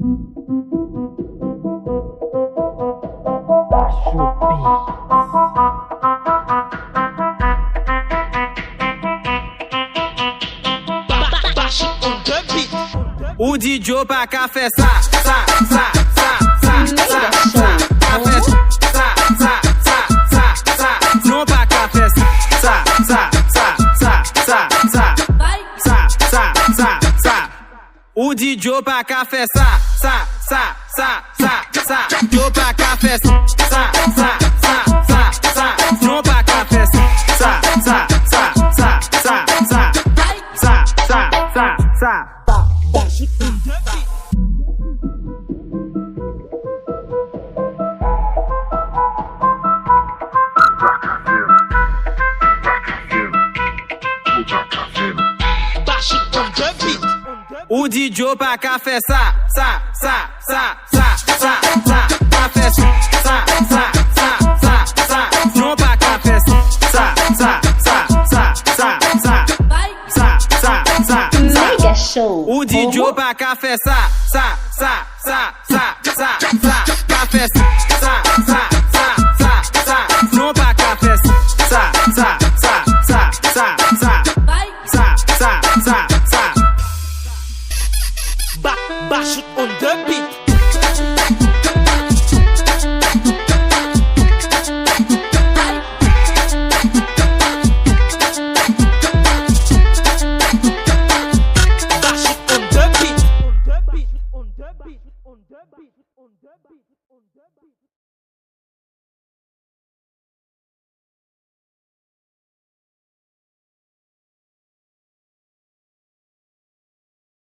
O DJ pra café, sa, sa, sa, sa, sa, sa, sa, café, sa, sa, sa, sa, sa, não pra café, sa, sa, sa, sa, sa, sa, sa, sa, sa, sa. O DJ pra café, sa, sa, sa, sa, sa, sa, DJ pra café, sa, sa, sa, sa, sa, não pra café, sa, sa, sa, sa, sa, sa, sa, sa, sa, sa. O DJ pra café, sa, sa, sa, sa, sa, sa, sa, café, sa, sa, sa, sa, sa, não pra café, sa, sa, sa, sa, sa, sa, sa, sa, sa, Mega show. o DJ pra café, sa, sa, sa, sa, sa, sa, sa, café, sa, sa, sa, sa, sa, não pra café, sa, sa, sa, sa, sa, sa, sa, sa, sa, sa. Baixo on the beat. Baixo on the beat. On the beat. On the beat. On the beat.